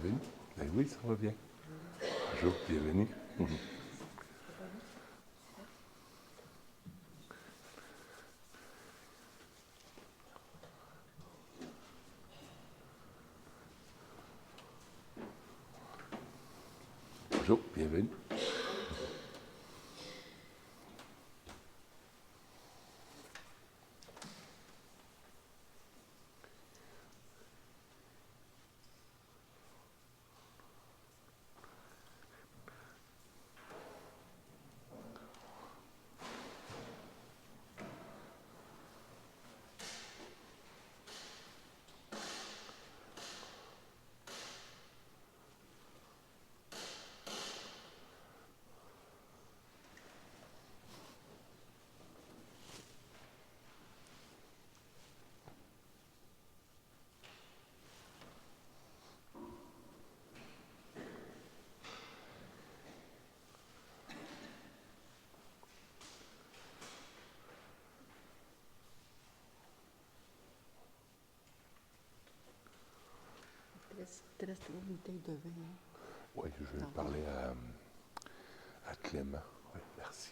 bienvenue. Ben oui, ça va bien. Bonjour, bienvenue. Bonjour, bienvenue. Te reste une bouteille de vin. Oui, je vais parler à Clément. Oui, merci.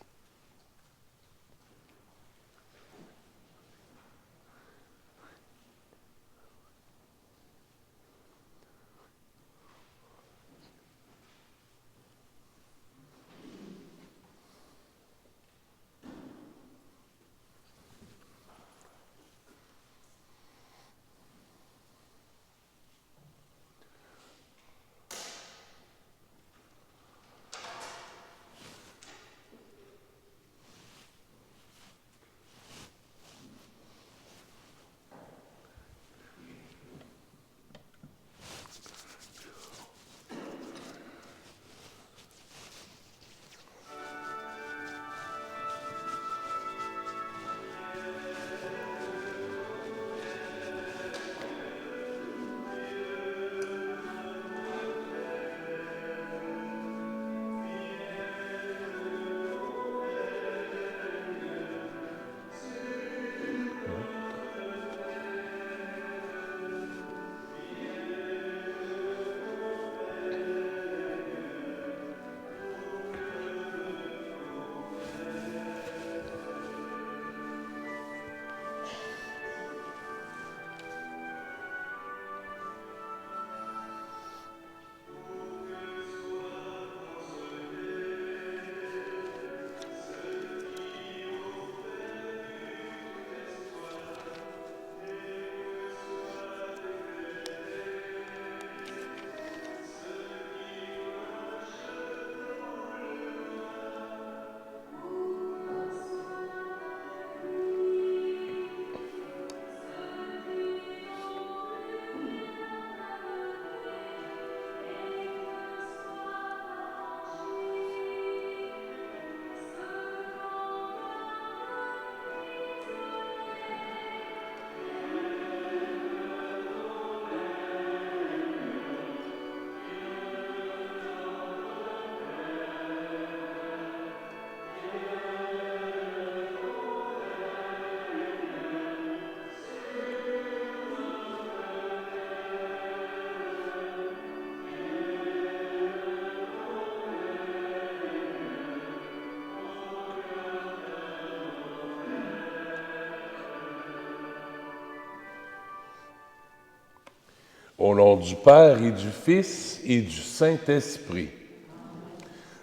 Au nom du Père et du Fils et du Saint-Esprit,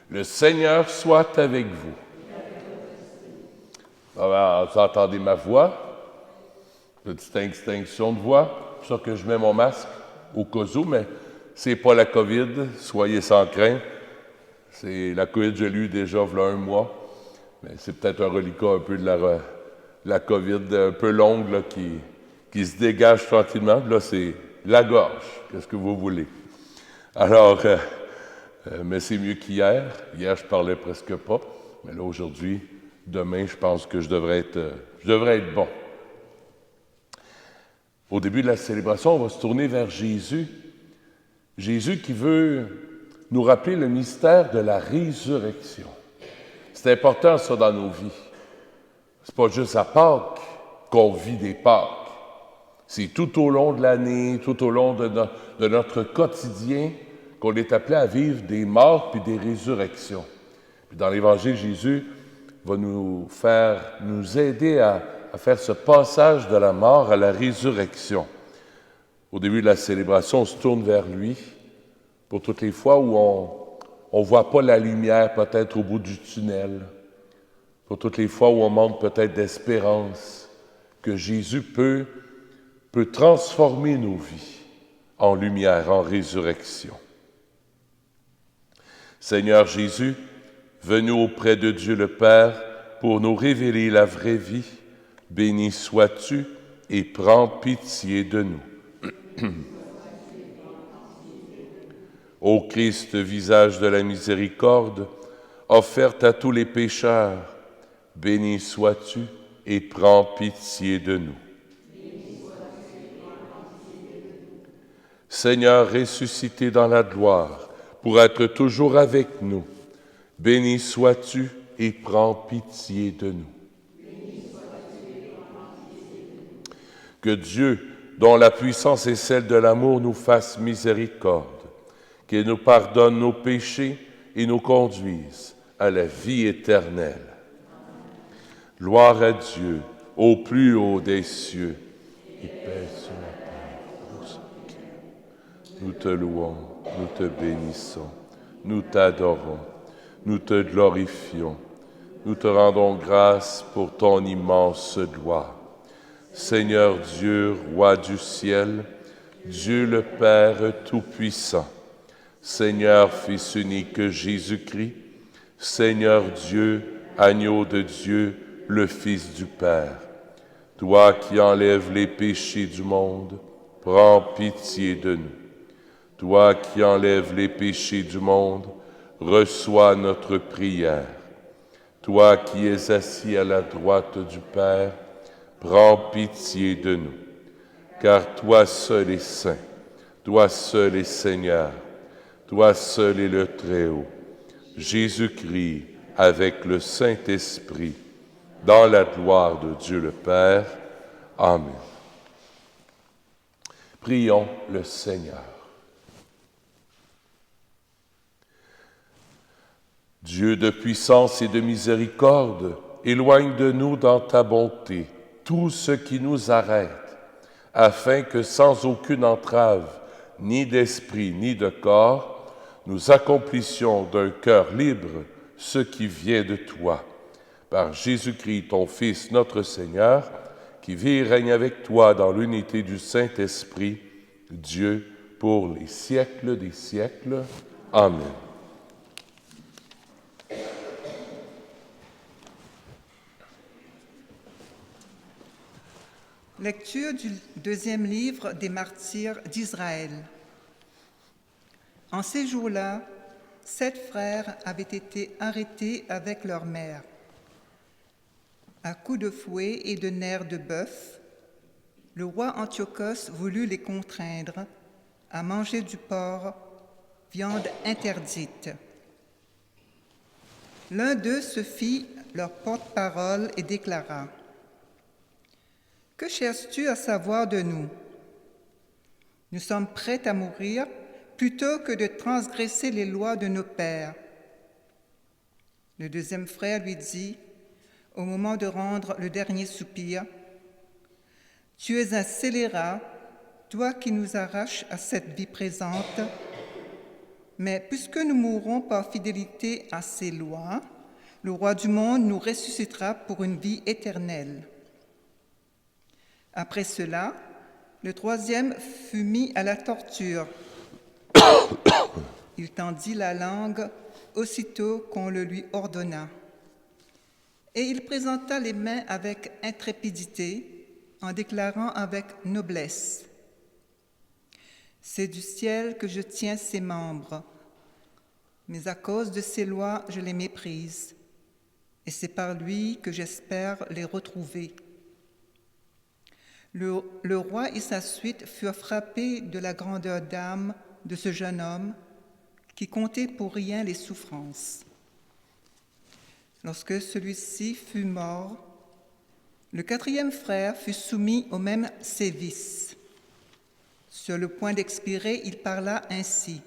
le Seigneur soit avec vous. Alors, vous entendez ma voix, petite extinction de voix, c'est pour ça que je mets mon masque au cas où, mais c'est pas la COVID, soyez sans crainte. C'est la COVID, je l'ai eu déjà il y a un mois, mais c'est peut-être un reliquat un peu de la COVID un peu longue là, qui se dégage tranquillement. Là, c'est la gorge, qu'est-ce que vous voulez. Alors, mais c'est mieux qu'hier. Hier, je parlais presque pas, mais là, aujourd'hui, demain, je pense que je devrais être bon. Au début de la célébration, on va se tourner vers Jésus. Jésus qui veut nous rappeler le mystère de la résurrection. C'est important, ça, dans nos vies. C'est pas juste à Pâques qu'on vit des Pâques. C'est tout au long de l'année, tout au long de notre quotidien qu'on est appelé à vivre des morts puis des résurrections. Puis dans l'Évangile, Jésus va nous aider à faire ce passage de la mort à la résurrection. Au début de la célébration, on se tourne vers lui pour toutes les fois où on ne voit pas la lumière peut-être au bout du tunnel, pour toutes les fois où on manque peut-être d'espérance, que Jésus peut transformer nos vies en lumière, en résurrection. Seigneur Jésus, venu auprès de Dieu le Père pour nous révéler la vraie vie, béni sois-tu et prends pitié de nous. Ô Christ, visage de la miséricorde, offerte à tous les pécheurs, béni sois-tu et prends pitié de nous. Seigneur ressuscité dans la gloire, pour être toujours avec nous, béni sois-tu et prends pitié de nous. Que Dieu, dont la puissance est celle de l'amour, nous fasse miséricorde, qu'il nous pardonne nos péchés et nous conduise à la vie éternelle. Gloire à Dieu, au plus haut des cieux, et paix sur la terre. Nous te louons, nous te bénissons, nous t'adorons, nous te glorifions, nous te rendons grâce pour ton immense gloire. Seigneur Dieu, Roi du ciel, Dieu le Père Tout-Puissant, Seigneur Fils unique Jésus-Christ, Seigneur Dieu, Agneau de Dieu, le Fils du Père, toi qui enlèves les péchés du monde, prends pitié de nous. Toi qui enlèves les péchés du monde, reçois notre prière. Toi qui es assis à la droite du Père, prends pitié de nous. Car toi seul est saint, toi seul est Seigneur, toi seul est le Très-Haut. Jésus-Christ, avec le Saint-Esprit, dans la gloire de Dieu le Père. Amen. Prions le Seigneur. Dieu de puissance et de miséricorde, éloigne de nous dans ta bonté tout ce qui nous arrête, afin que sans aucune entrave, ni d'esprit ni de corps, nous accomplissions d'un cœur libre ce qui vient de toi. Par Jésus-Christ, ton Fils, notre Seigneur, qui vit et règne avec toi dans l'unité du Saint-Esprit, Dieu, pour les siècles des siècles. Amen. Lecture du deuxième livre des martyrs d'Israël. En ces jours-là, 7 frères avaient été arrêtés avec leur mère. À coups de fouet et de nerfs de bœuf, le roi Antiochos voulut les contraindre à manger du porc, viande interdite. L'un d'eux se fit leur porte-parole et déclara: « Que cherches-tu à savoir de nous? Nous sommes prêts à mourir plutôt que de transgresser les lois de nos pères. » Le deuxième frère lui dit, au moment de rendre le dernier soupir: « Tu es un scélérat, toi qui nous arraches à cette vie présente, mais puisque nous mourrons par fidélité à ces lois, le roi du monde nous ressuscitera pour une vie éternelle. » Après cela, le troisième fut mis à la torture. Il tendit la langue aussitôt qu'on le lui ordonna. Et il présenta les mains avec intrépidité, en déclarant avec noblesse: « C'est du ciel que je tiens ces membres, mais à cause de ces lois, je les méprise, et c'est par lui que j'espère les retrouver. » Le roi et sa suite furent frappés de la grandeur d'âme de ce jeune homme qui comptait pour rien les souffrances. Lorsque celui-ci fut mort, Le quatrième frère fut soumis au même sévice. Sur le point d'expirer, il parla ainsi.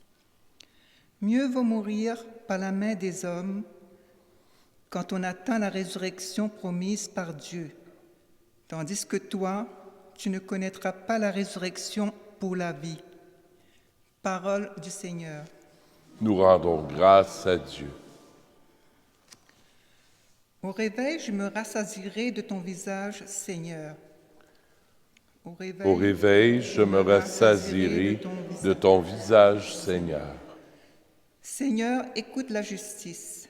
« Mieux vaut mourir par la main des hommes quand on attend la résurrection promise par Dieu, tandis que toi, tu ne connaîtras pas la résurrection pour la vie. » Parole du Seigneur. Nous rendons grâce à Dieu. Au réveil, je me rassasierai de ton visage, Seigneur. Au réveil, je me rassasierai de ton visage, Seigneur. Seigneur, écoute la justice.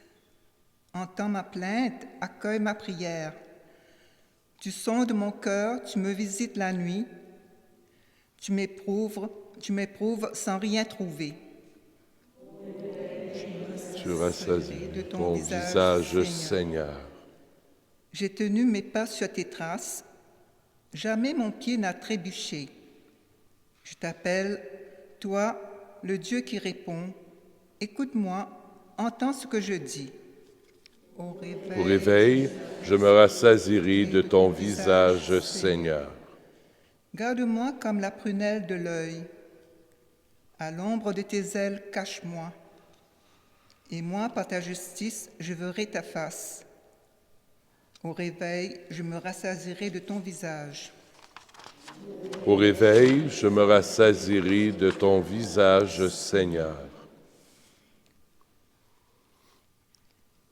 Entends ma plainte, accueille ma prière. Tu sondes mon cœur, tu me visites la nuit. Tu m'éprouves sans rien trouver. Tu rassasies de ton visage, Seigneur. J'ai tenu mes pas sur tes traces. Jamais mon pied n'a trébuché. Je t'appelle, toi, le Dieu qui répond. Écoute-moi, entends ce que je dis. Au réveil, je me rassasierai de ton visage, Seigneur. Garde-moi comme la prunelle de l'œil. À l'ombre de tes ailes, cache-moi. Et moi, par ta justice, je verrai ta face. Au réveil, je me rassasierai de ton visage. Au réveil, je me rassasierai de ton visage, Seigneur.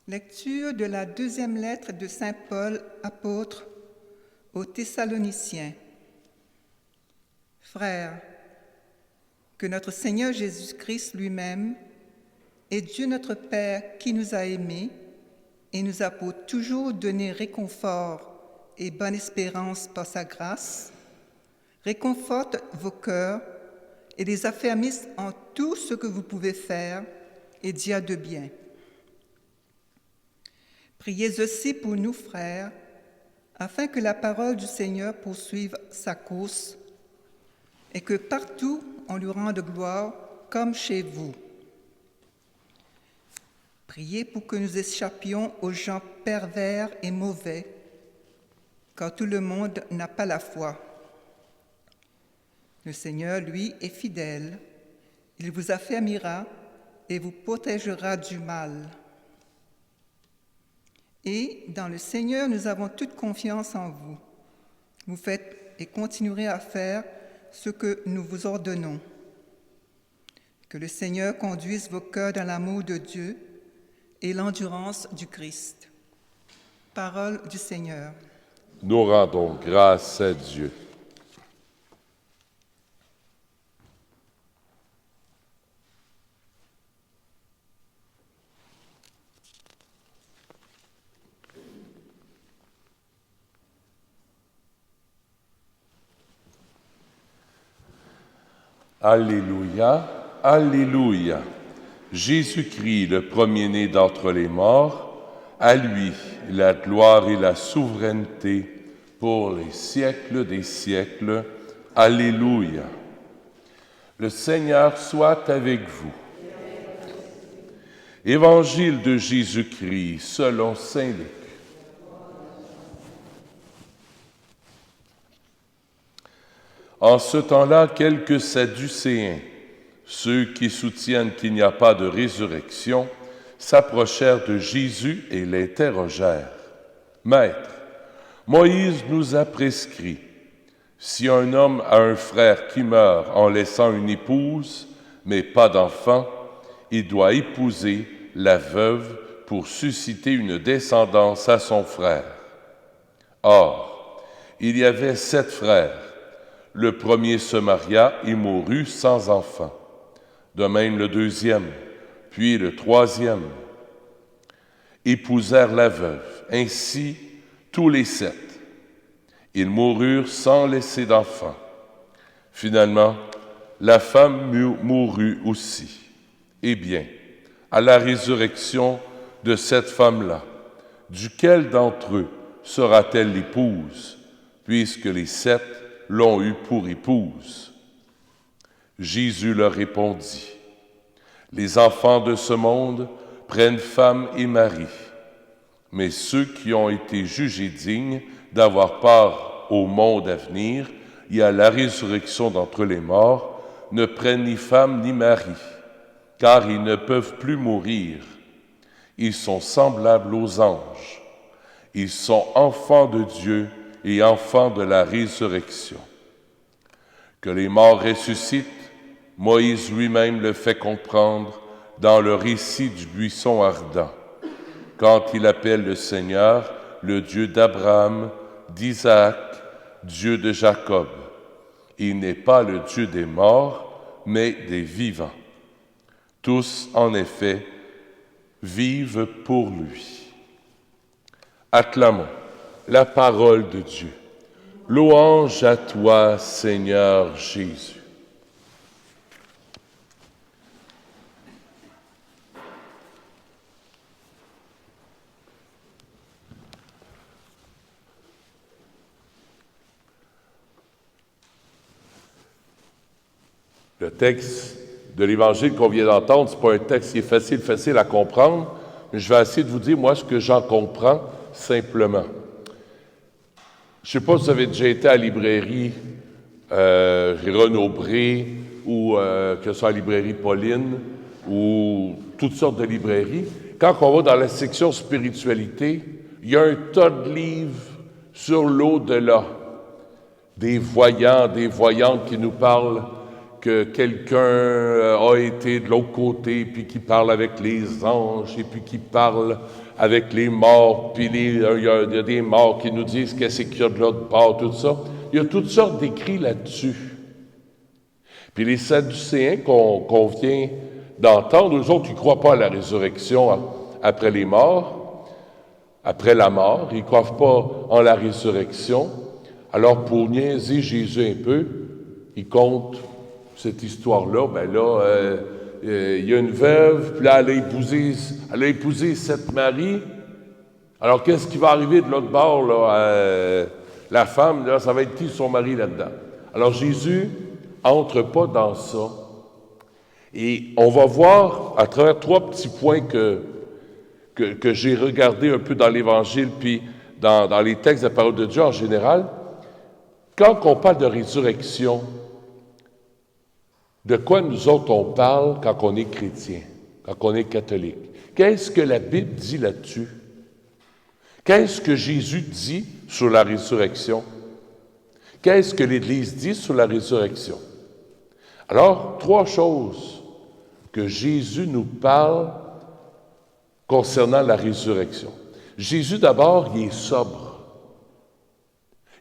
Lecture de la deuxième lettre de saint Paul, apôtre, aux Thessaloniciens. Frères, que notre Seigneur Jésus-Christ lui-même et Dieu notre Père qui nous a aimés et nous a pour toujours donné réconfort et bonne espérance par sa grâce, réconforte vos cœurs et les affermisse en tout ce que vous pouvez faire et dire de bien. Priez aussi pour nous, frères, afin que la parole du Seigneur poursuive sa course et que partout on lui rende gloire comme chez vous. Priez pour que nous échappions aux gens pervers et mauvais, car tout le monde n'a pas la foi. Le Seigneur, lui, est fidèle. Il vous affermira et vous protégera du mal. Et dans le Seigneur, nous avons toute confiance en vous. Vous faites et continuerez à faire ce que nous vous ordonnons. Que le Seigneur conduise vos cœurs dans l'amour de Dieu et l'endurance du Christ. Parole du Seigneur. Nous rendons grâce à Dieu. Alléluia, Alléluia. Jésus-Christ, le premier-né d'entre les morts, à lui la gloire et la souveraineté pour les siècles des siècles. Alléluia. Le Seigneur soit avec vous. Évangile de Jésus-Christ selon saint Luc. En ce temps-là, quelques Sadducéens, ceux qui soutiennent qu'il n'y a pas de résurrection, s'approchèrent de Jésus et l'interrogèrent. « Maître, Moïse nous a prescrit, si un homme a un frère qui meurt en laissant une épouse, mais pas d'enfant, il doit épouser la veuve pour susciter une descendance à son frère. Or, il y avait 7 frères. Le premier se maria et mourut sans enfant. De même le deuxième, puis le troisième épousèrent la veuve. Ainsi, tous les 7. Ils moururent sans laisser d'enfant. Finalement, la femme mourut aussi. Eh bien, à la résurrection de cette femme-là, duquel d'entre eux sera-t-elle l'épouse, puisque les 7 l'ont eue pour épouse? Jésus leur répondit, « Les enfants de ce monde prennent femme et mari, mais ceux qui ont été jugés dignes d'avoir part au monde à venir et à la résurrection d'entre les morts ne prennent ni femme ni mari, car ils ne peuvent plus mourir. Ils sont semblables aux anges. Ils sont enfants de Dieu et enfants de la résurrection. Que les morts ressuscitent, Moïse lui-même le fait comprendre dans le récit du buisson ardent, quand il appelle le Seigneur le Dieu d'Abraham, d'Isaac, Dieu de Jacob. Il n'est pas le Dieu des morts, mais des vivants. Tous, en effet, vivent pour lui. Acclamons la parole de Dieu. Louange à toi, Seigneur Jésus. Le texte de l'Évangile qu'on vient d'entendre, ce n'est pas un texte qui est facile à comprendre, mais je vais essayer de vous dire, moi, ce que j'en comprends simplement. Je ne sais pas si vous avez déjà été à la librairie Renaud-Bré ou que ce soit la librairie Pauline ou toutes sortes de librairies. Quand on va dans la section spiritualité, il y a un tas de livres sur l'au-delà. Des voyants, des voyantes qui nous parlent que quelqu'un a été de l'autre côté, puis qui parle avec les anges, et puis qui parle avec les morts, puis il y a des morts qui nous disent qu'est-ce qu'il y a de l'autre part, tout ça. Il y a toutes sortes d'écrits là-dessus. Puis les Sadducéens qu'on vient d'entendre, eux autres, ils ne croient pas à la résurrection après les morts, après la mort, ils ne croient pas en la résurrection. Alors, pour niaiser Jésus un peu, ils comptent cette histoire-là, il y a une veuve, puis là, elle a épousé cette Marie. Alors, qu'est-ce qui va arriver de l'autre bord, là? La femme, là, ça va être qui son mari là-dedans? Alors, Jésus entre pas dans ça. Et on va voir, à travers 3 petits points que j'ai regardés un peu dans l'Évangile, puis dans les textes de la parole de Dieu en général, quand on parle de résurrection, de quoi nous autres on parle quand on est chrétien, quand on est catholique? Qu'est-ce que la Bible dit là-dessus? Qu'est-ce que Jésus dit sur la résurrection? Qu'est-ce que l'Église dit sur la résurrection? Alors, 3 choses que Jésus nous parle concernant la résurrection. Jésus, d'abord, il est sobre.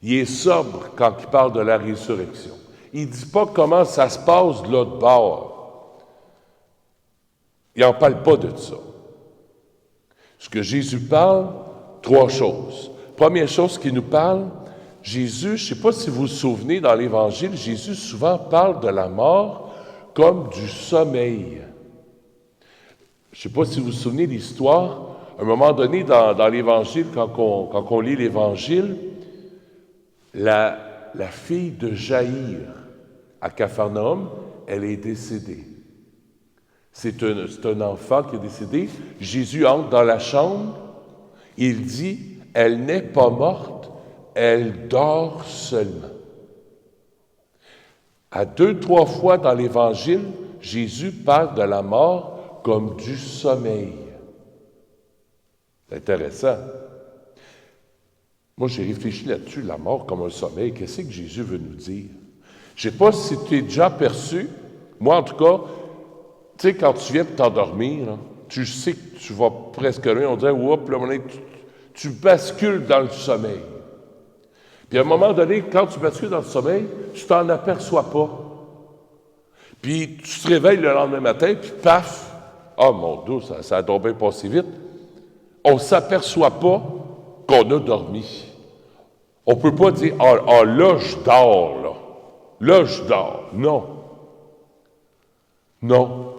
Il est sobre quand il parle de la résurrection. Il ne dit pas comment ça se passe de l'autre bord. Il n'en parle pas de ça. Ce que Jésus parle, 3 choses. Première chose qu'il nous parle, Jésus, je ne sais pas si vous vous souvenez, dans l'Évangile, Jésus souvent parle de la mort comme du sommeil. Je ne sais pas si vous vous souvenez de l'histoire. À un moment donné, dans l'Évangile, quand on lit l'Évangile, la fille de Jaïr, à Capharnaüm, elle est décédée. C'est un enfant qui est décédé. Jésus entre dans la chambre. Il dit, elle n'est pas morte, elle dort seulement. À 2-3 fois dans l'Évangile, Jésus parle de la mort comme du sommeil. C'est intéressant. Moi, j'ai réfléchi là-dessus, la mort comme un sommeil. Qu'est-ce que Jésus veut nous dire? Je ne sais pas si tu es déjà perçu. Moi, en tout cas, tu sais, quand tu viens pour t'endormir, là, tu sais que tu vas presque loin. On dirait, oups, là, tu bascules dans le sommeil. Puis à un moment donné, quand tu bascules dans le sommeil, tu t'en aperçois pas. Puis tu te réveilles le lendemain matin, puis paf! Ah, mon Dieu, ça a donc bien passé vite. On ne s'aperçoit pas qu'on a dormi. On ne peut pas dire, ah, là, je dors, là. Là, je dors. Non. Non.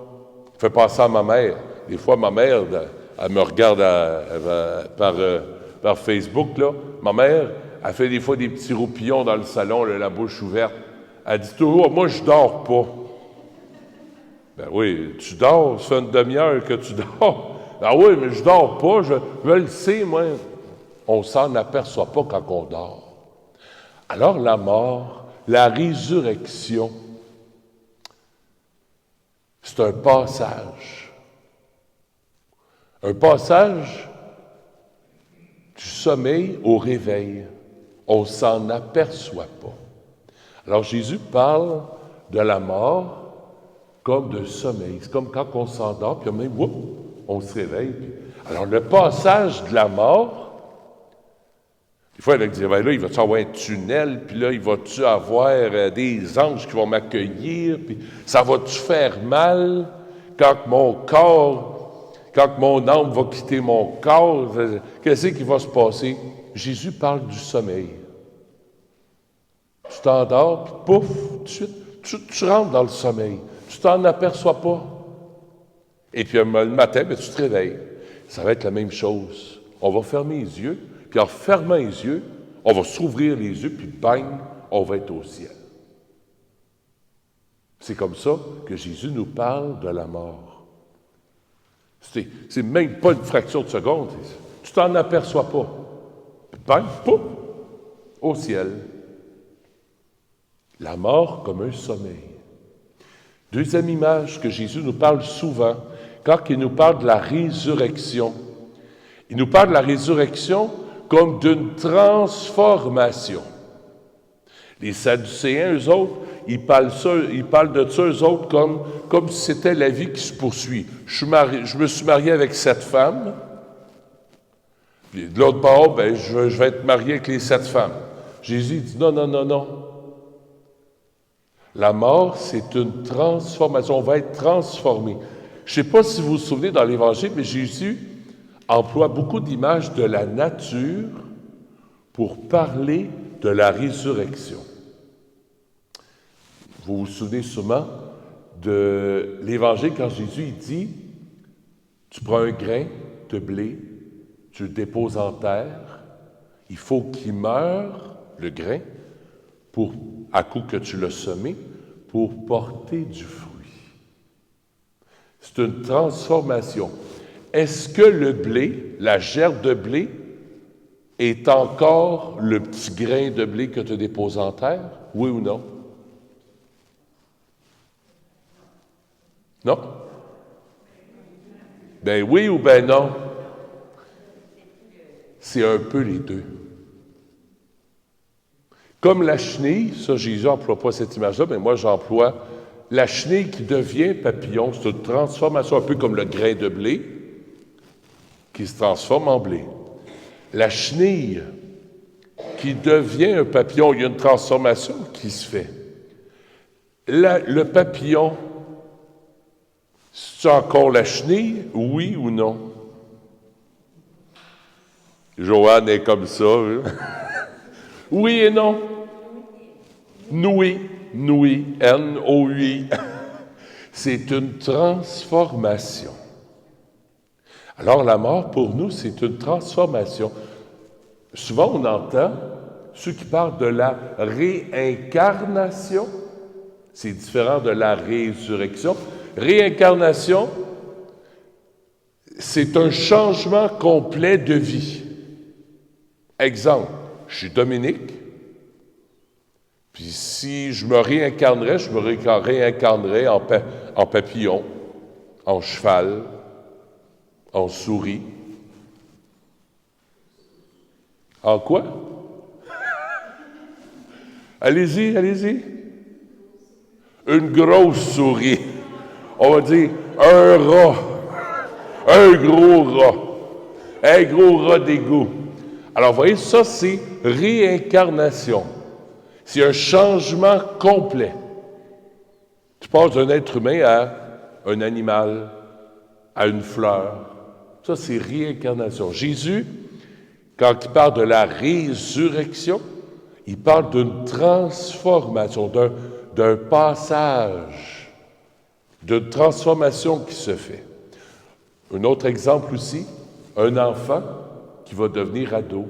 Ça fait penser à ma mère. Des fois, ma mère, elle me regarde par Facebook, là. Ma mère, elle fait des fois des petits roupillons dans le salon, là, la bouche ouverte. Elle dit toujours, moi, je dors pas. Ben oui, tu dors, ça fait une demi-heure que tu dors. Ah oui, mais je dors pas, je le sais, moi. On s'en aperçoit pas quand on dort. Alors la mort, la résurrection, c'est un passage. Un passage du sommeil au réveil. On ne s'en aperçoit pas. Alors Jésus parle de la mort comme d'un sommeil. C'est comme quand on s'endort, puis même, whoop, on se réveille. Alors le passage de la mort, des fois, il dit, ben là, il va-tu avoir un tunnel, puis là, il va-tu avoir des anges qui vont m'accueillir, puis ça va-tu faire mal quand mon âme va quitter mon corps? Qu'est-ce qui va se passer? Jésus parle du sommeil. Tu t'endors, puis pouf, tout de suite, tu rentres dans le sommeil. Tu t'en aperçois pas. Et puis le matin, ben, tu te réveilles. Ça va être la même chose. On va fermer les yeux, puis en fermant les yeux, on va s'ouvrir les yeux, puis bang, on va être au ciel. C'est comme ça que Jésus nous parle de la mort. C'est même pas une fraction de seconde. Tu t'en aperçois pas. Puis bang, pouf, au ciel. La mort comme un sommeil. Deuxième image que Jésus nous parle souvent, quand il nous parle de la résurrection. Il nous parle de la résurrection comme d'une transformation. Les Sadducéens, eux autres, ils parlent de ça, eux autres, comme si c'était la vie qui se poursuit. Je me suis marié avec 7 femmes. Puis de l'autre part, ben, je vais être marié avec les 7 femmes. Jésus dit non, non, non, non. La mort, c'est une transformation. On va être transformé. Je ne sais pas si vous vous souvenez dans l'Évangile, mais Jésus emploie beaucoup d'images de la nature pour parler de la résurrection. Vous vous souvenez sûrement de l'Évangile quand Jésus dit « Tu prends un grain de blé, tu le déposes en terre, il faut qu'il meure, le grain, à coup que tu l'as semé, pour porter du fruit. » C'est une transformation. Est-ce que le blé, la gerbe de blé, est encore le petit grain de blé que tu déposes en terre? Oui ou non? Non? Ben oui ou ben non? C'est un peu les deux. Comme la chenille, ça Jésus n'emploie pas cette image-là, mais moi j'emploie la chenille qui devient papillon. C'est une transformation un peu comme le grain de blé qui se transforme en blé. La chenille qui devient un papillon, il y a une transformation qui se fait. Le papillon, c'est encore la chenille, oui ou non? Joanne est comme ça. Hein? Oui et non. Noué, N-O-U-I. C'est une transformation. Alors la mort, pour nous, c'est une transformation. Souvent, on entend ceux qui parlent de la réincarnation. C'est différent de la résurrection. Réincarnation, c'est un changement complet de vie. Exemple, je suis Dominique, puis si je me réincarnerais, je me réincarnerais en papillon, en cheval, en souris. En quoi? Allez-y, allez-y. Une grosse souris. On va dire un rat. Un gros rat. Un gros rat d'égout. Alors, vous voyez, ça, c'est réincarnation. C'est un changement complet. Tu passes d'un être humain à un animal, à une fleur. Ça, c'est réincarnation. Jésus, quand il parle de la résurrection, il parle d'une transformation, d'un passage, d'une transformation qui se fait. Un autre exemple aussi, un enfant qui va devenir ado.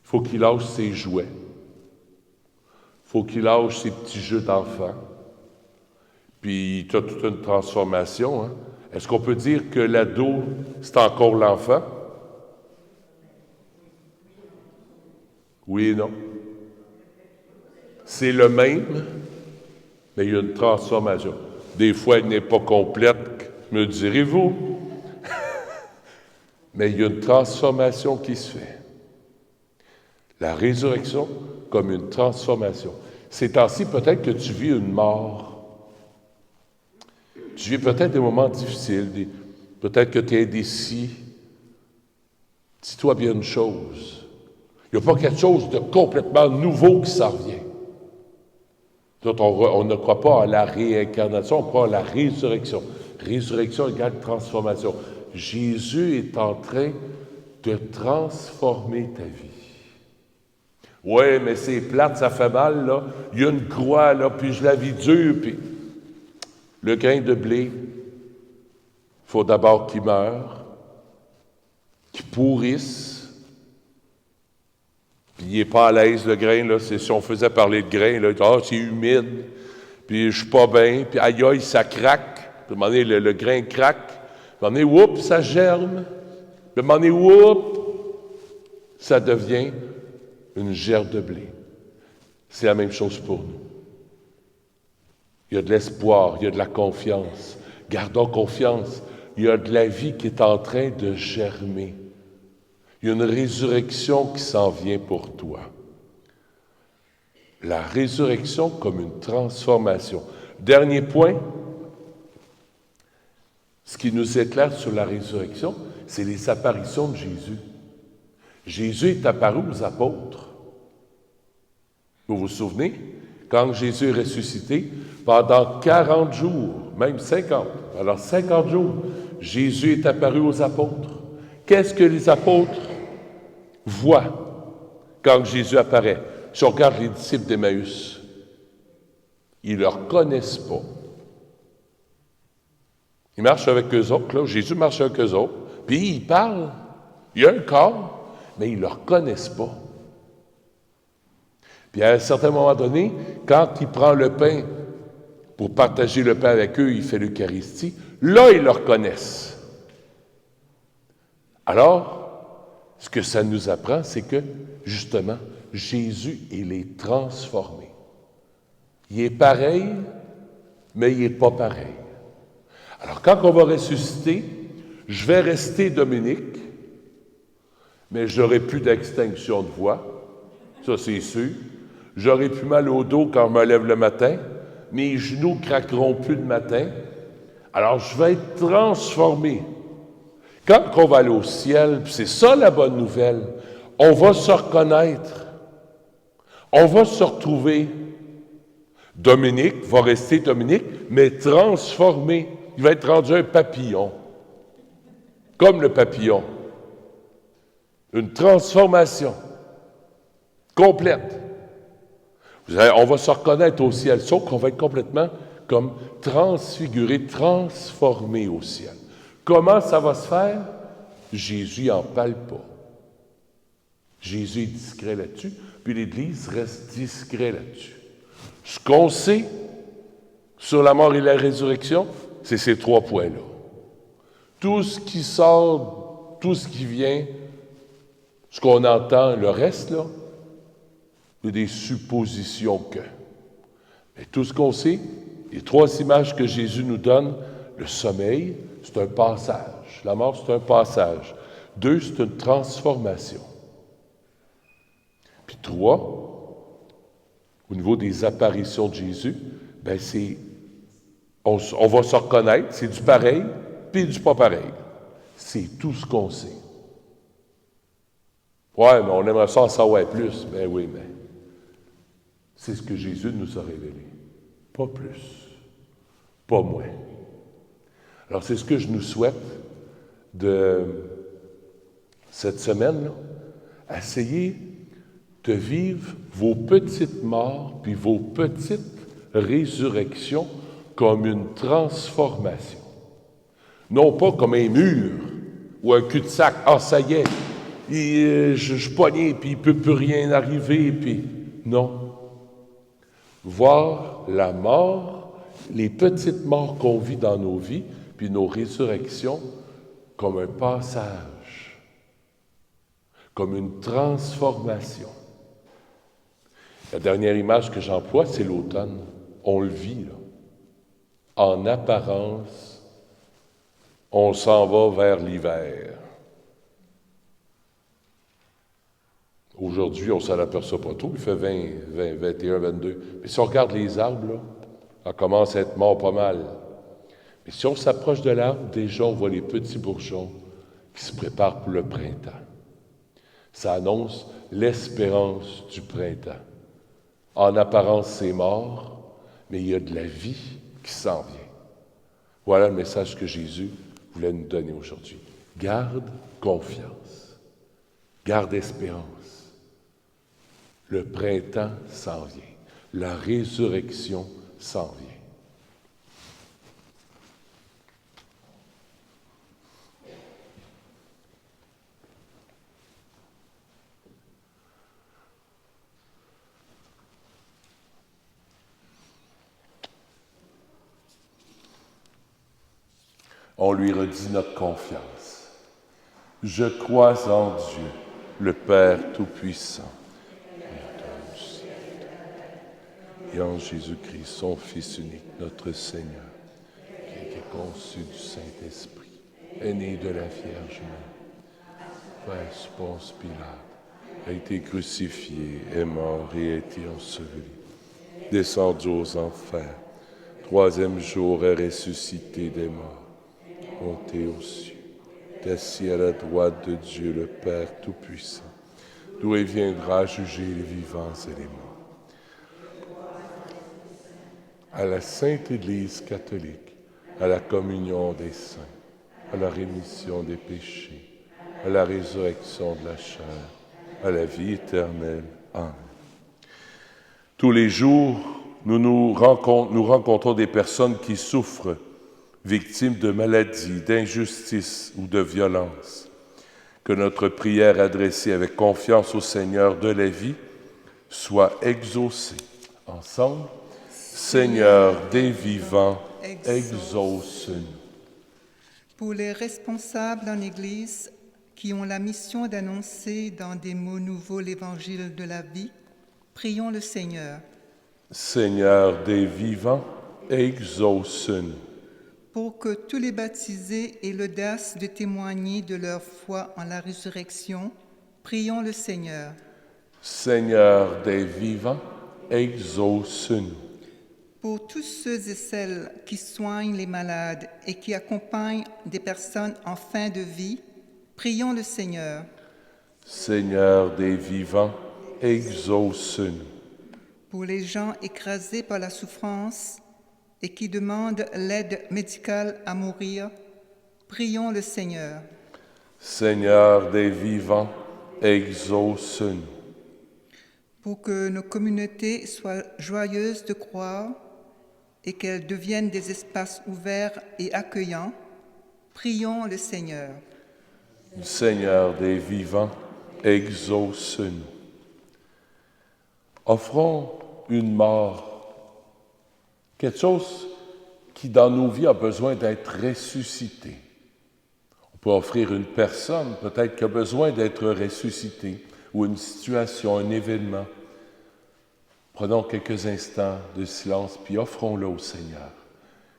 Il faut qu'il lâche ses jouets. Il faut qu'il lâche ses petits jeux d'enfant. puis tu as toute une transformation. Hein? Est-ce qu'on peut dire que l'ado, c'est encore l'enfant? Oui et non. C'est le même, mais il y a une transformation. Des fois, elle n'est pas complète, me direz-vous. Mais il y a une transformation qui se fait. La résurrection comme une transformation. Ces temps-ci, peut-être que tu vis une mort. Tu vis peut-être des moments difficiles, peut-être que tu es indécis. Dis-toi bien une chose. Il n'y a pas quelque chose de complètement nouveau qui s'en revient. On ne croit pas à la réincarnation, on croit à la résurrection. Résurrection égale transformation. Jésus est en train de transformer ta vie. Oui, mais c'est plate, ça fait mal, là. Il y a une croix, là, puis je la vis dure, puis le grain de blé, il faut d'abord qu'il meure, qu'il pourrisse, puis il n'est pas à l'aise, le grain, là. C'est, si on faisait parler de grain, là, c'est humide, puis je suis pas bien, puis aïe, aïe, ça craque. Puis à un moment donné, le grain craque. Puis à un moment donné, oups, ça germe. Puis à un moment donné, oups, ça devient une gerbe de blé. C'est la même chose pour nous. Il y a de l'espoir, il y a de la confiance. Gardons confiance. Il y a de la vie qui est en train de germer. Il y a une résurrection qui s'en vient pour toi. La résurrection comme une transformation. Dernier point, ce qui nous éclaire sur la résurrection, c'est les apparitions de Jésus. Jésus est apparu aux apôtres. Vous vous souvenez? Quand Jésus est ressuscité, pendant 40 jours, même 50, alors 50 jours, Jésus est apparu aux apôtres. Qu'est-ce que les apôtres voient quand Jésus apparaît? Si on regarde les disciples d'Emmaüs, ils ne le reconnaissent pas. Ils marchent avec eux autres, là. Jésus marche avec eux autres, puis il parle. Il y a un corps, mais ils ne le reconnaissent pas. Puis à un certain moment donné, quand il prend le pain pour partager le pain avec eux, il fait l'Eucharistie, là, ils le reconnaissent. Alors, ce que ça nous apprend, c'est que, justement, Jésus, il est transformé. Il est pareil, mais il n'est pas pareil. Alors, quand on va ressusciter, je vais rester Dominique, mais je n'aurai plus d'extinction de voix, ça c'est sûr. J'aurai plus mal au dos quand je me lève le matin, mes genoux ne craqueront plus le matin. Alors, je vais être transformé. Quand on va aller au ciel, puis c'est ça la bonne nouvelle, on va se reconnaître. On va se retrouver. Dominique va rester Dominique, mais transformé. Il va être rendu un papillon. Comme le papillon. Une transformation complète. On va se reconnaître au ciel, sauf qu'on va être complètement comme transfiguré, transformé au ciel. Comment ça va se faire? Jésus n'en parle pas. Jésus est discret là-dessus, puis l'Église reste discret là-dessus. Ce qu'on sait sur la mort et la résurrection, c'est ces 3 points-là. Tout ce qui sort, tout ce qui vient, ce qu'on entend, le reste, là, c'est des suppositions que. Mais tout ce qu'on sait, les 3 images que Jésus nous donne, le sommeil, c'est un passage. La mort, c'est un passage. 2, c'est une transformation. Puis 3, au niveau des apparitions de Jésus, ben c'est, on va se reconnaître, c'est du pareil, puis du pas pareil. C'est tout ce qu'on sait. Ouais, mais on aimerait ça en savoir plus. Ben oui, mais c'est ce que Jésus nous a révélé. Pas plus. Pas moins. Alors, c'est ce que je nous souhaite de cette semaine-là. Essayez de vivre vos petites morts puis vos petites résurrections comme une transformation. Non pas comme un mur ou un cul-de-sac. Ah, ça y est, je suis pogné puis il ne peut plus rien arriver. Puis non. Voir la mort les petites morts qu'on vit dans nos vies, puis nos résurrections, comme un passage, comme une transformation. La dernière image que j'emploie, c'est l'automne. On le vit, là. En apparence, on s'en va vers l'hiver. Aujourd'hui, on ne s'en aperçoit pas trop, il fait 20, 21, 22. Mais si on regarde les arbres, là, ça commence à être mort pas mal. Mais si on s'approche de l'arbre, déjà, on voit les petits bourgeons qui se préparent pour le printemps. Ça annonce l'espérance du printemps. En apparence, c'est mort, mais il y a de la vie qui s'en vient. Voilà le message que Jésus voulait nous donner aujourd'hui. Garde confiance. Garde espérance. Le printemps s'en vient. La résurrection s'en vient. On lui redit notre confiance. Je crois en Dieu, le Père Tout-Puissant, et en Jésus-Christ, son Fils unique, notre Seigneur, qui a été conçu du Saint-Esprit, est né de la Vierge Marie, fait Ponce Pilate, a été crucifié, est mort et a été enseveli, descendu aux enfers, troisième jour est ressuscité des morts, monté aux cieux, est assis à la droite de Dieu le Père Tout-Puissant, d'où il viendra juger les vivants et les morts. À la Sainte Église catholique, à la communion des saints, à la rémission des péchés, à la résurrection de la chair, à la vie éternelle. Amen. Tous les jours, nous rencontrons des personnes qui souffrent, victimes de maladies, d'injustices ou de violences. Que notre prière adressée avec confiance au Seigneur de la vie soit exaucée. Ensemble, Seigneur des vivants, exauce-nous. Pour les responsables en Église qui ont la mission d'annoncer dans des mots nouveaux l'Évangile de la vie, prions le Seigneur. Seigneur des vivants, exauce-nous. Pour que tous les baptisés aient l'audace de témoigner de leur foi en la résurrection, prions le Seigneur. Seigneur des vivants, exauce-nous. Pour tous ceux et celles qui soignent les malades et qui accompagnent des personnes en fin de vie, prions le Seigneur. Seigneur des vivants, exauce-nous. Pour les gens écrasés par la souffrance et qui demandent l'aide médicale à mourir, prions le Seigneur. Seigneur des vivants, exauce-nous. Pour que nos communautés soient joyeuses de croire et qu'elles deviennent des espaces ouverts et accueillants, prions le Seigneur. Seigneur des vivants, exauce-nous. Offrons une mort, quelque chose qui dans nos vies a besoin d'être ressuscité. On peut offrir une personne peut-être qui a besoin d'être ressuscitée, ou une situation, un événement. Prenons quelques instants de silence, puis offrons-le au Seigneur.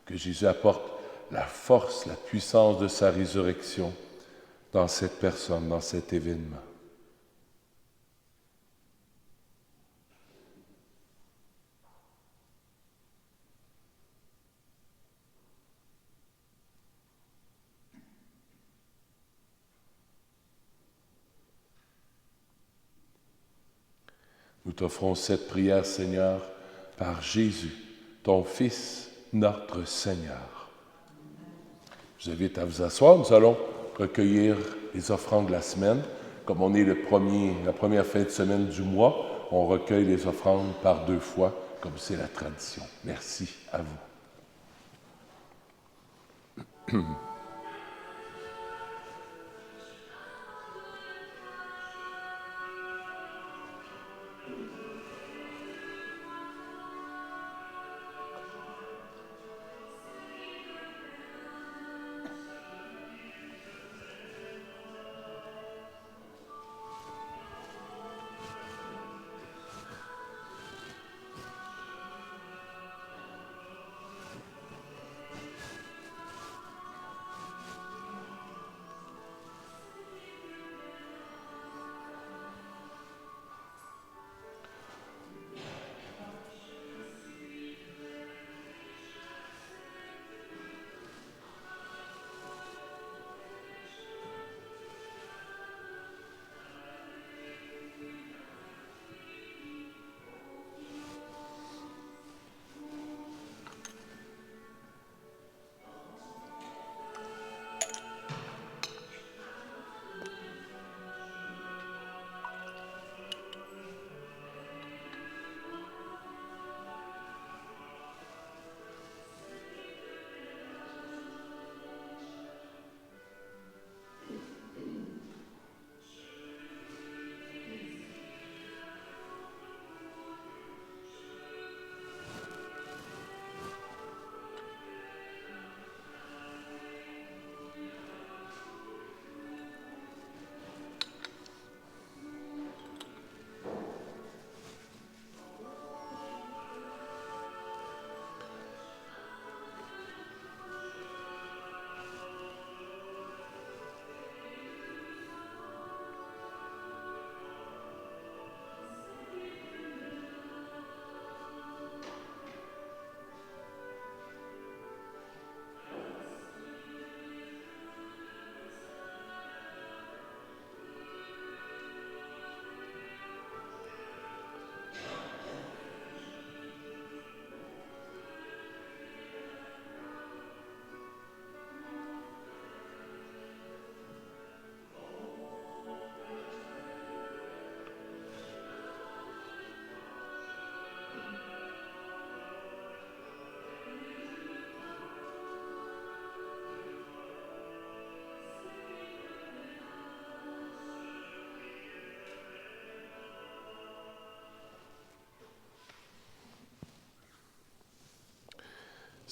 Que Jésus apporte la force, la puissance de sa résurrection dans cette personne, dans cet événement. Nous t'offrons cette prière, Seigneur, par Jésus, ton Fils, notre Seigneur. Je vous invite à vous asseoir. Nous allons recueillir les offrandes de la semaine. Comme on est la première fin de semaine du mois, on recueille les offrandes par 2 fois, comme c'est la tradition. Merci à vous.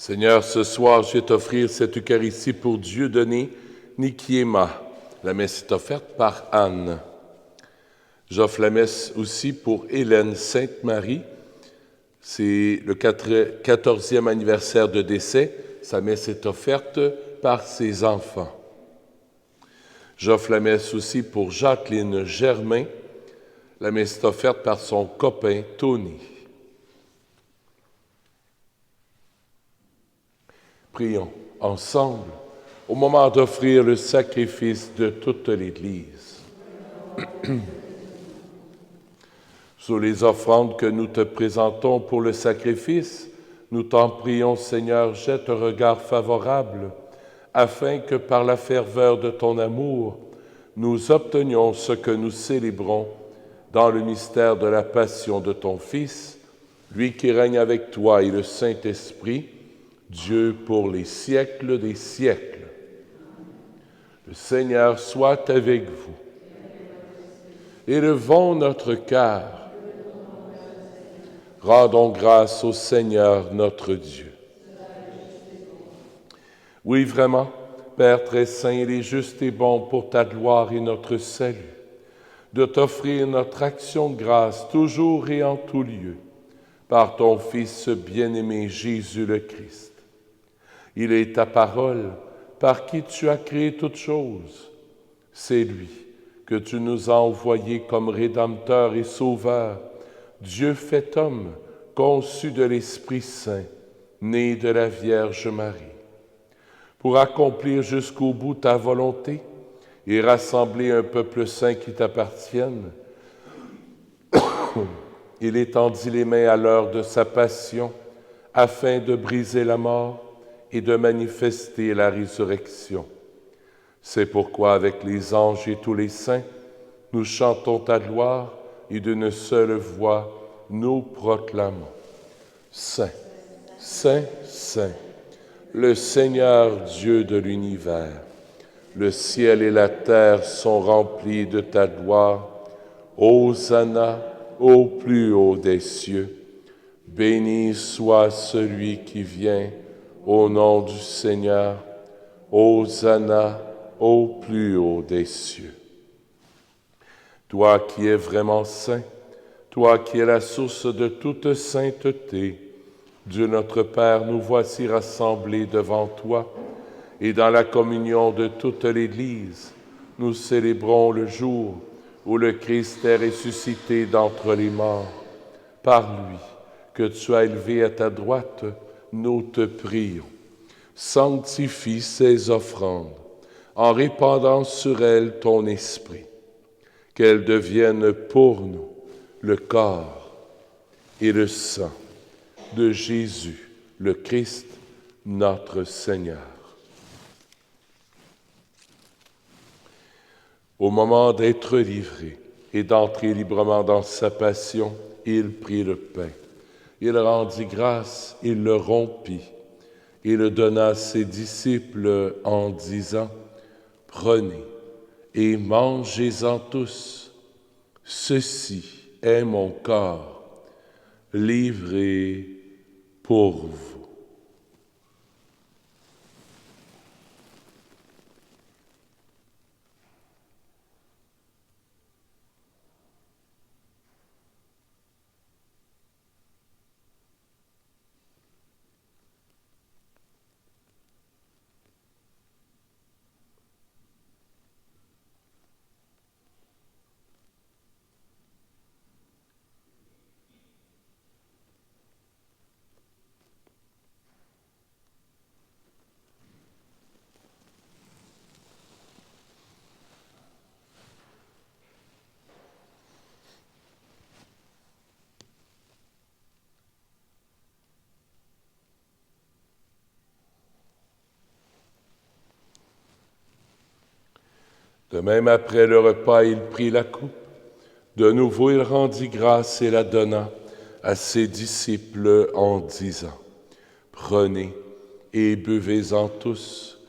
Seigneur, ce soir, je vais t'offrir cette Eucharistie pour Dieu donné, Nikiema. La messe est offerte par Anne. J'offre la messe aussi pour Hélène Sainte-Marie. C'est le 14e anniversaire de décès. Sa messe est offerte par ses enfants. J'offre la messe aussi pour Jacqueline Germain. La messe est offerte par son copain Tony. Prions ensemble au moment d'offrir le sacrifice de toute l'Église. Sous les offrandes que nous te présentons pour le sacrifice, nous t'en prions, Seigneur, jette un regard favorable, afin que par la ferveur de ton amour, nous obtenions ce que nous célébrons dans le mystère de la passion de ton Fils, lui qui règne avec toi et le Saint-Esprit, Dieu pour les siècles des siècles. Le Seigneur soit avec vous. Élevons notre cœur. Rendons grâce au Seigneur notre Dieu. Oui, vraiment, Père très saint, il est juste et bon pour ta gloire et notre salut, de t'offrir notre action de grâce toujours et en tout lieu, par ton Fils bien-aimé Jésus le Christ. Il est ta parole, par qui tu as créé toutes choses. C'est lui que tu nous as envoyé comme Rédempteur et Sauveur, Dieu fait homme, conçu de l'Esprit Saint, né de la Vierge Marie. Pour accomplir jusqu'au bout ta volonté et rassembler un peuple saint qui t'appartienne, il étendit les mains à l'heure de sa passion, afin de briser la mort et de manifester la résurrection. C'est pourquoi, avec les anges et tous les saints, nous chantons ta gloire et d'une seule voix, nous proclamons. Saint, Saint, Saint, le Seigneur Dieu de l'univers, le ciel et la terre sont remplis de ta gloire. Hosanna au plus haut des cieux. Béni soit celui qui vient au nom du Seigneur. Hosanna au plus haut des cieux. Toi qui es vraiment saint, toi qui es la source de toute sainteté, Dieu notre Père, nous voici rassemblés devant toi, et dans la communion de toute l'Église, nous célébrons le jour où le Christ est ressuscité d'entre les morts. Par lui, que tu as élevé à ta droite, nous te prions. Sanctifie ces offrandes, en répandant sur elles ton esprit, qu'elles deviennent pour nous le corps et le sang de Jésus, le Christ, notre Seigneur. Au moment d'être livré et d'entrer librement dans sa passion, il prit le pain. Il rendit grâce, il le rompit et le donna à ses disciples en disant, « Prenez et mangez-en tous. Ceci est mon corps, livré pour vous. » De même, après le repas, il prit la coupe. De nouveau, il rendit grâce et la donna à ses disciples en disant, « Prenez et buvez-en tous,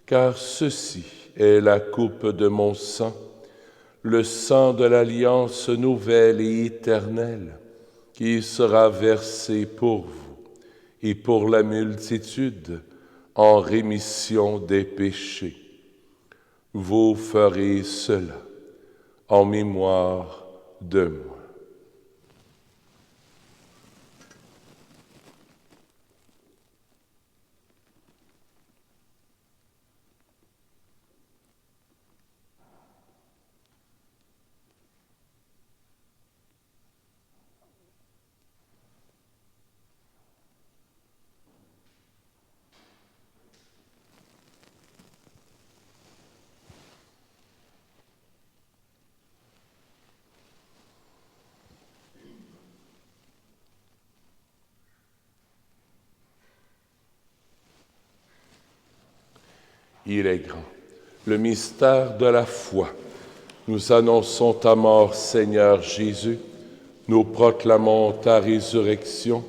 car ceci est la coupe de mon sang, le sang de l'alliance nouvelle et éternelle, qui sera versé pour vous et pour la multitude, en rémission des péchés. Vous ferez cela en mémoire de moi. Il est grand. Le mystère de la foi. Nous annonçons ta mort, Seigneur Jésus. Nous proclamons ta résurrection.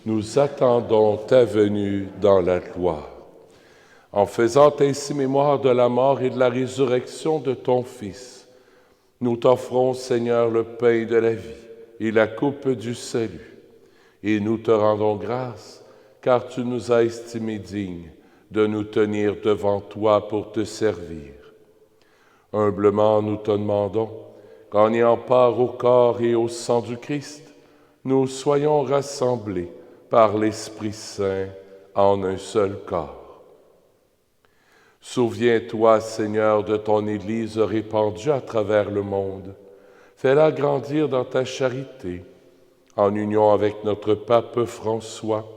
Nous attendons ta venue dans la gloire. En faisant ainsi mémoire de la mort et de la résurrection de ton Fils, nous t'offrons, Seigneur, le pain de la vie et la coupe du salut. Et nous te rendons grâce, car tu nous as estimés dignes de nous tenir devant toi pour te servir. Humblement, nous te demandons qu'en ayant part au corps et au sang du Christ, nous soyons rassemblés par l'Esprit Saint en un seul corps. Souviens-toi, Seigneur, de ton Église répandue à travers le monde. Fais-la grandir dans ta charité, en union avec notre pape François,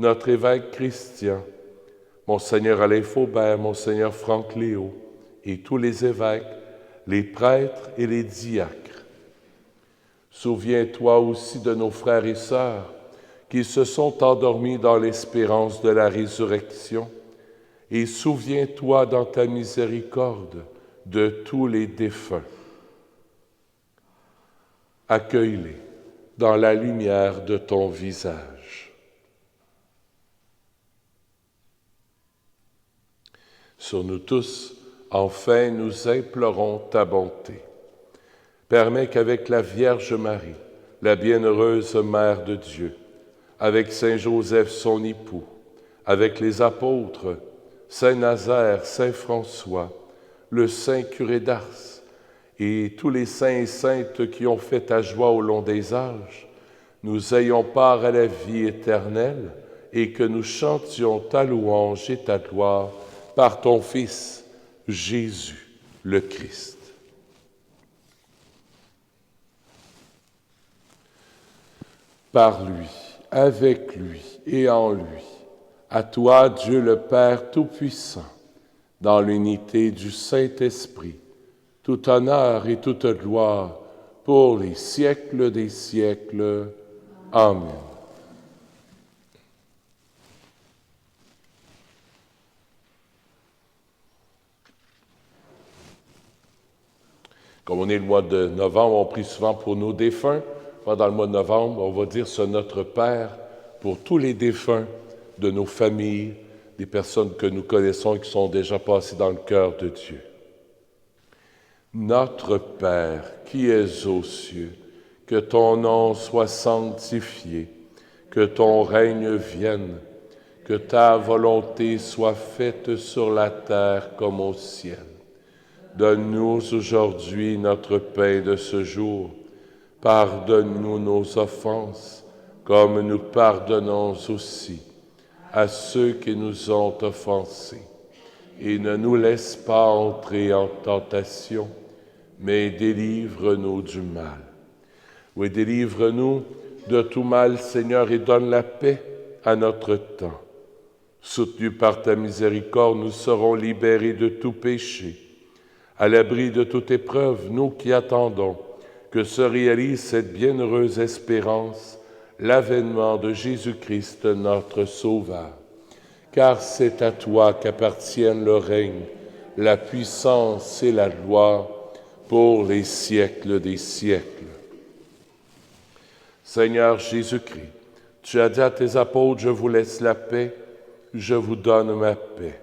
notre évêque Christian, Monseigneur Alain Faubert, Monseigneur Franck Léo, et tous les évêques, les prêtres et les diacres. Souviens-toi aussi de nos frères et sœurs qui se sont endormis dans l'espérance de la résurrection, et souviens-toi dans ta miséricorde de tous les défunts. Accueille-les dans la lumière de ton visage. Sur nous tous, enfin, nous implorons ta bonté. Permets qu'avec la Vierge Marie, la bienheureuse Mère de Dieu, avec Saint Joseph son époux, avec les apôtres, Saint Nazaire, Saint François, le Saint curé d'Ars, et tous les saints et saintes qui ont fait ta joie au long des âges, nous ayons part à la vie éternelle et que nous chantions ta louange et ta gloire par ton Fils, Jésus le Christ. Par lui, avec lui et en lui, à toi, Dieu le Père Tout-Puissant, dans l'unité du Saint-Esprit, tout honneur et toute gloire pour les siècles des siècles. Amen. Comme on est le mois de novembre, on prie souvent pour nos défunts. Pendant le mois de novembre, on va dire ce Notre Père pour tous les défunts de nos familles, des personnes que nous connaissons et qui sont déjà passées dans le cœur de Dieu. Notre Père, qui es aux cieux, que ton nom soit sanctifié, que ton règne vienne, que ta volonté soit faite sur la terre comme au ciel. Donne-nous aujourd'hui notre pain de ce jour. Pardonne-nous nos offenses, comme nous pardonnons aussi à ceux qui nous ont offensés. Et ne nous laisse pas entrer en tentation, mais délivre-nous du mal. Oui, délivre-nous de tout mal, Seigneur, et donne la paix à notre temps. Soutenus par ta miséricorde, nous serons libérés de tout péché. À l'abri de toute épreuve, nous qui attendons que se réalise cette bienheureuse espérance, l'avènement de Jésus-Christ, notre Sauveur. Car c'est à toi qu'appartiennent le règne, la puissance et la gloire pour les siècles des siècles. Seigneur Jésus-Christ, tu as dit à tes apôtres, je vous laisse la paix, je vous donne ma paix.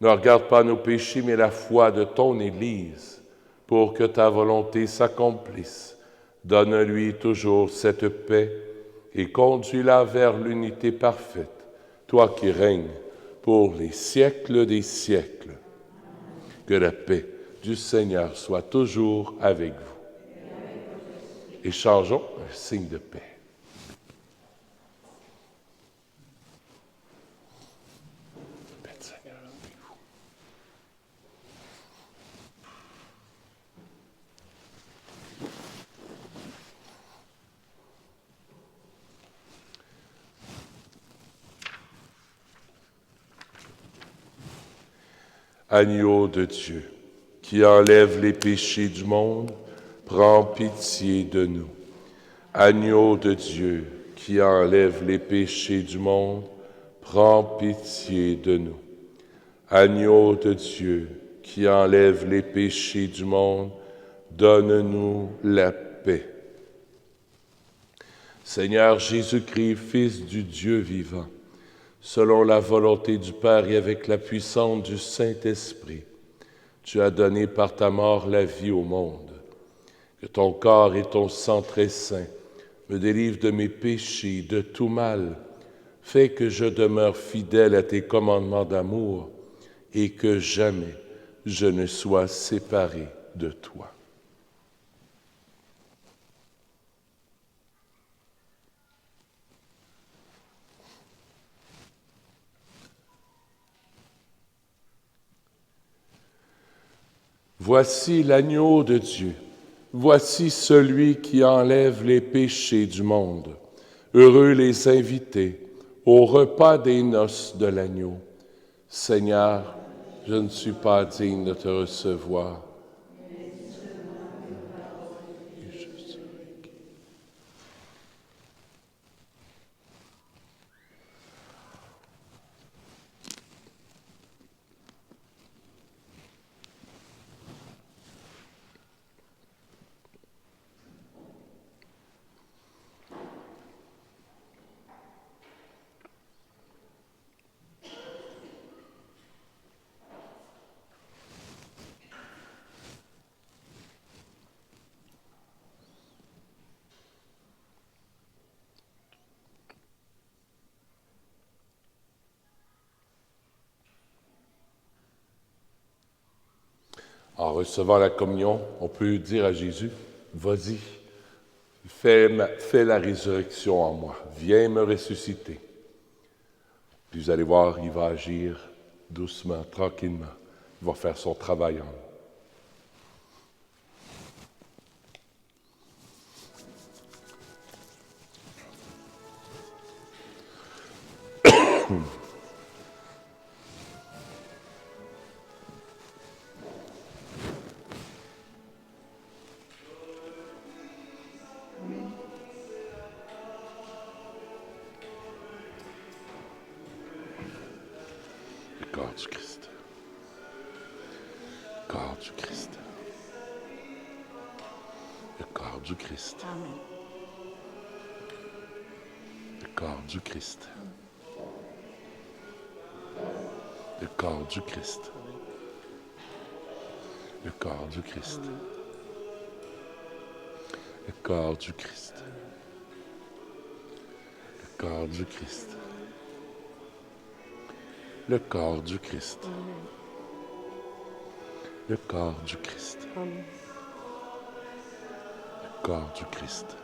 Ne regarde pas nos péchés, mais la foi de ton Église, pour que ta volonté s'accomplisse. Donne-lui toujours cette paix et conduis-la vers l'unité parfaite, toi qui règnes pour les siècles des siècles. Que la paix du Seigneur soit toujours avec vous. Échangeons un signe de paix. La paix du Seigneur avec vous. Agneau de Dieu, qui enlève les péchés du monde, prends pitié de nous. Agneau de Dieu, qui enlève les péchés du monde, prends pitié de nous. Agneau de Dieu, qui enlève les péchés du monde, donne-nous la paix. Seigneur Jésus-Christ, Fils du Dieu vivant, selon la volonté du Père et avec la puissance du Saint-Esprit, tu as donné par ta mort la vie au monde. Que ton corps et ton sang très saint me délivrent de mes péchés, de tout mal. Fais que je demeure fidèle à tes commandements d'amour et que jamais je ne sois séparé de toi. Voici l'agneau de Dieu, voici celui qui enlève les péchés du monde. Heureux les invités au repas des noces de l'agneau. Seigneur, je ne suis pas digne de te recevoir. En recevant la communion, on peut dire à Jésus, vas-y, fais la résurrection en moi, viens me ressusciter. Puis vous allez voir, il va agir doucement, tranquillement, il va faire son travail en nous. Le corps du Christ. Le corps du Christ. Le corps du Christ. Amen. Le corps du Christ. Le corps du Christ. Le corps du Christ. Le corps du Christ. Le corps du Christ. Le corps du Christ. Le corps du Christ. Amen. Le corps du Christ.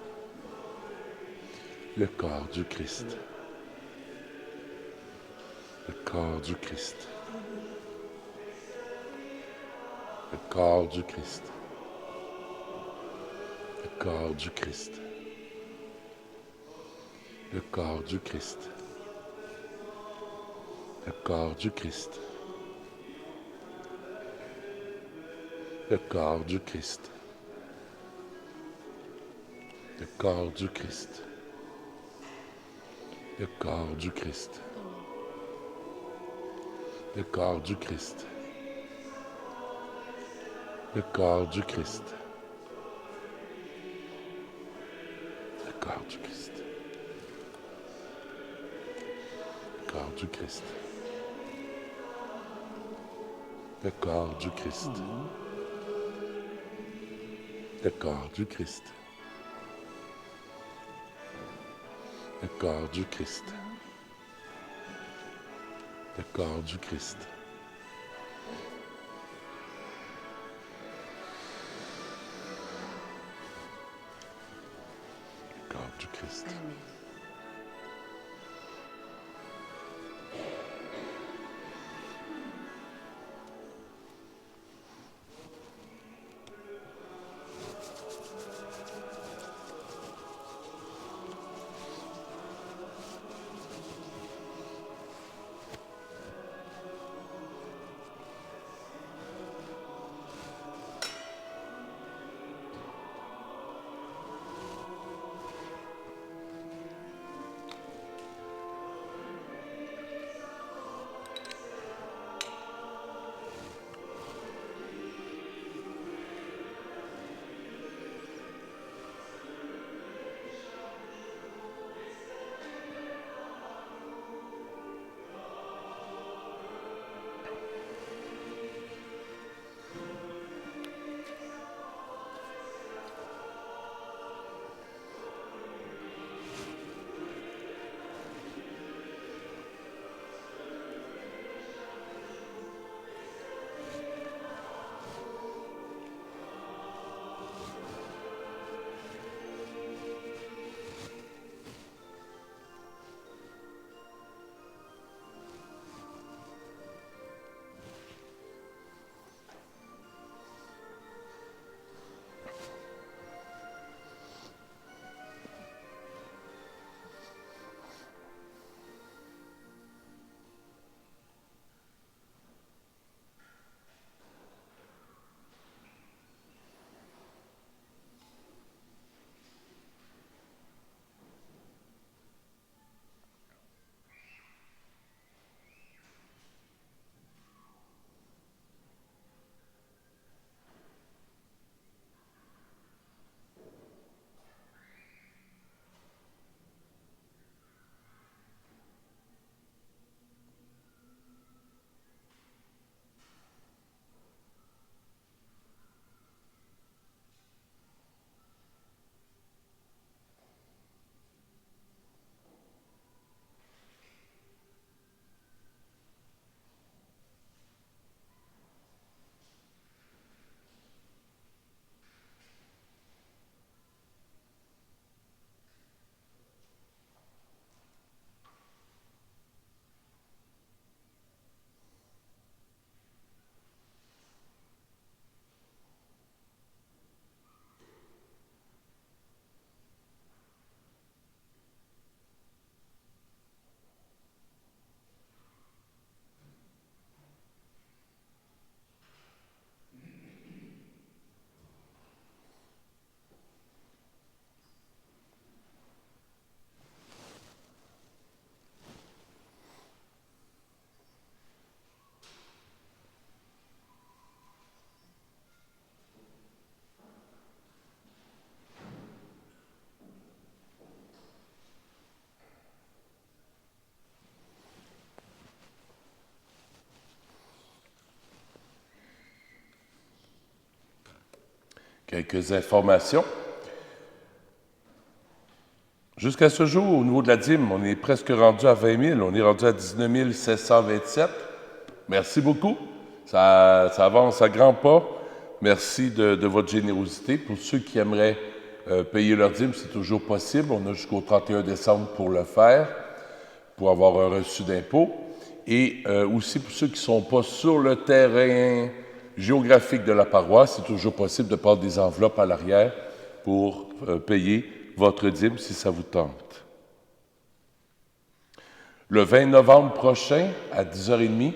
Le corps du Christ. Le corps du Christ. Le corps du Christ. Le corps du Christ. Le corps du Christ. Le corps du Christ. Le corps du Christ. Le corps du Christ. Le corps du Christ. Le corps du Christ. Le corps du Christ. Le corps du Christ. Le corps du Christ. Le corps du Christ. Le corps du Christ. Le corps du Christ. Le corps du Christ. Le corps du Christ. Amen. Quelques informations. Jusqu'à ce jour, au niveau de la dîme, on est presque rendu à 20 000. On est rendu à 19 727. Merci beaucoup. Ça avance à grands pas. Merci de votre générosité. Pour ceux qui aimeraient payer leur dîme, c'est toujours possible. On a jusqu'au 31 décembre pour le faire, pour avoir un reçu d'impôt. Et aussi pour ceux qui ne sont pas sur le terrain géographique de la paroisse, c'est toujours possible de prendre des enveloppes à l'arrière pour payer votre dîme si ça vous tente. Le 20 novembre prochain, à 10h30,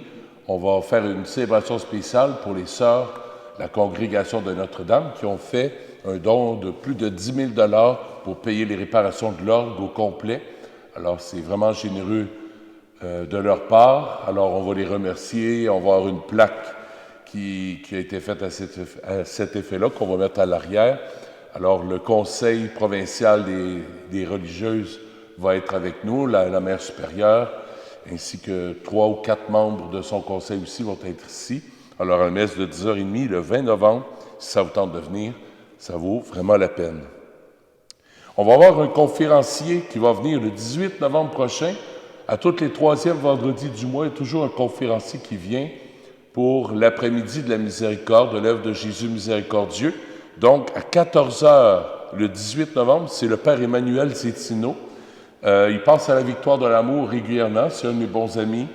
on va faire une célébration spéciale pour les sœurs de la congrégation de Notre-Dame qui ont fait un don de plus de 10 000 $ pour payer les réparations de l'orgue au complet. Alors, c'est vraiment généreux de leur part. Alors, on va les remercier. On va avoir une plaque qui a été faite à cet effet-là, qu'on va mettre à l'arrière. Alors, le conseil provincial des religieuses va être avec nous, la mère supérieure, ainsi que 3 ou 4 membres de son conseil aussi vont être ici. Alors, une messe de 10h30, le 20 novembre, si ça vous tente de venir, ça vaut vraiment la peine. On va avoir un conférencier qui va venir le 18 novembre prochain. À tous les troisièmes vendredis du mois, il y a toujours un conférencier qui vient pour l'après-midi de la miséricorde, de l'œuvre de Jésus miséricordieux. Donc, à 14 heures, le 18 novembre, c'est le Père Emmanuel Zétino. Il passe à la Victoire de l'amour régulièrement. C'est un de mes bons amis.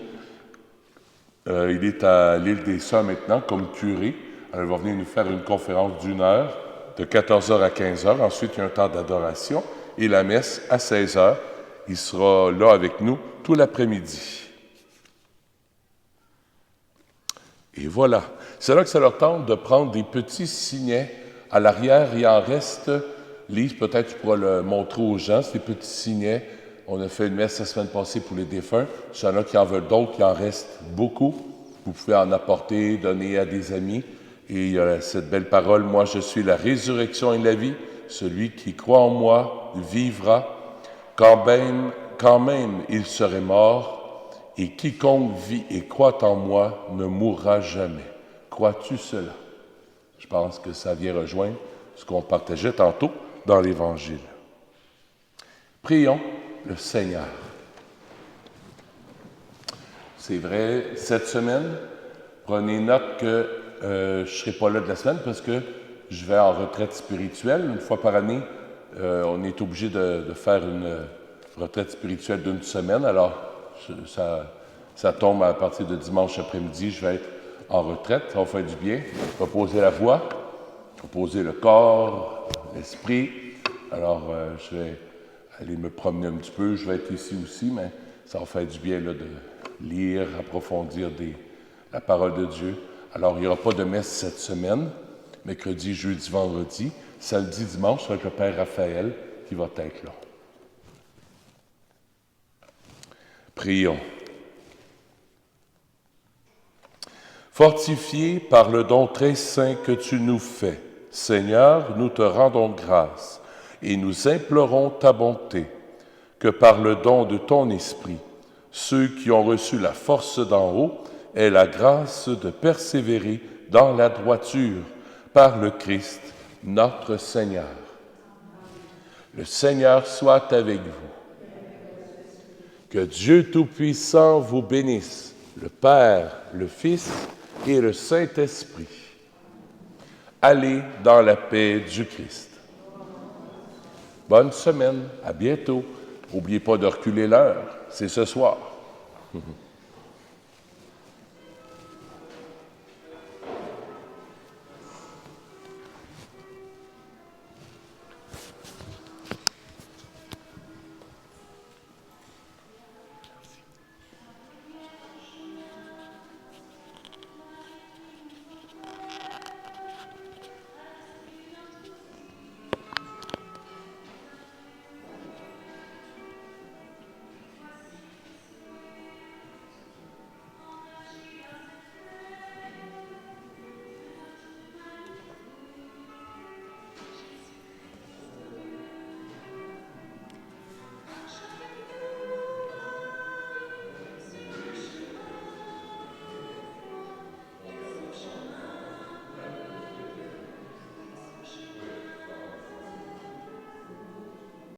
Il est à l'île des Sœurs maintenant, comme curé. Alors, il va venir nous faire une conférence d'1 heure, de 14 heures à 15 heures. Ensuite, il y a un temps d'adoration et la messe à 16 heures. Il sera là avec nous tout l'après-midi. Et voilà. C'est là que ça leur tente de prendre des petits signets. À l'arrière, il en reste. Lise, peut-être tu pourras le montrer aux gens, ces petits signets. On a fait une messe la semaine passée pour les défunts. S'il y en a qui en veulent d'autres, il en reste beaucoup. Vous pouvez en apporter, donner à des amis. Et il y a cette belle parole, « Moi, je suis la résurrection et la vie. Celui qui croit en moi vivra, quand même il serait mort. Et quiconque vit et croit en moi ne mourra jamais. » Crois-tu cela? Je pense que ça vient rejoindre ce qu'on partageait tantôt dans l'Évangile. Prions le Seigneur. C'est vrai, cette semaine, prenez note que je ne serai pas là de la semaine parce que je vais en retraite spirituelle. Une fois par année, on est obligé de faire une retraite spirituelle d'1 semaine. Alors, ça tombe à partir de dimanche après-midi. Je vais être en retraite. Ça va faire du bien. Reposer la voix, reposer le corps, l'esprit. Alors, je vais aller me promener un petit peu. Je vais être ici aussi, mais ça va faire du bien là, de lire, approfondir la parole de Dieu. Alors, il n'y aura pas de messe cette semaine, mercredi, jeudi, vendredi. Samedi, dimanche, c'est avec le Père Raphaël qui va être là. Prions. Fortifiés par le don très saint que tu nous fais, Seigneur, nous te rendons grâce et nous implorons ta bonté, que par le don de ton esprit, ceux qui ont reçu la force d'en haut aient la grâce de persévérer dans la droiture par le Christ, notre Seigneur. Le Seigneur soit avec vous. Que Dieu Tout-Puissant vous bénisse, le Père, le Fils et le Saint-Esprit. Allez dans la paix du Christ. Bonne semaine, à bientôt. N'oubliez pas de reculer l'heure, c'est ce soir.